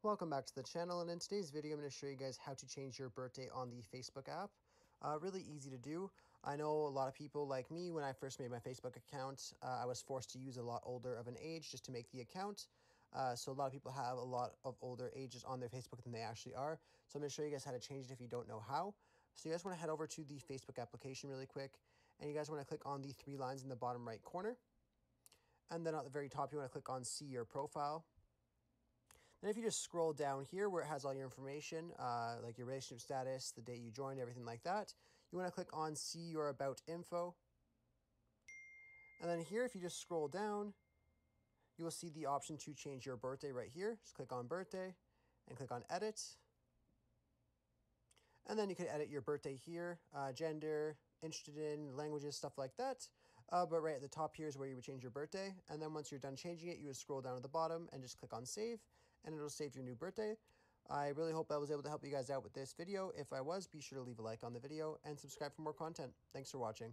Welcome back to the channel, and in today's video I'm going to show you guys how to change your birthday on the Facebook app. Really easy to do. I know a lot of people like me, when I first made my Facebook account, I was forced to use a lot older of an age just to make the account. So a lot of people have a lot of older ages on their Facebook than they actually are. So I'm going to show you guys how to change it if you don't know how. So you guys want to head over to the Facebook application really quick, and you guys want to click on the three lines in the bottom right corner. And then at the very top, you want to click on See Your Profile. Then if you just scroll down here where it has all your information, like your relationship status, the date you joined, everything like that, you want to click on See Your About Info. And then here, if you just scroll down, you will see the option to change your birthday right here. Just click on Birthday and click on Edit. And then you can edit your birthday here, gender, interested in, languages, stuff like that. But right at the top here is where you would change your birthday. And then once you're done changing it, you would scroll down to the bottom and just click on Save, and it'll save your new birthday. I really hope I was able to help you guys out with this video. If I was, be sure to leave a like on the video and subscribe for more content. Thanks for watching.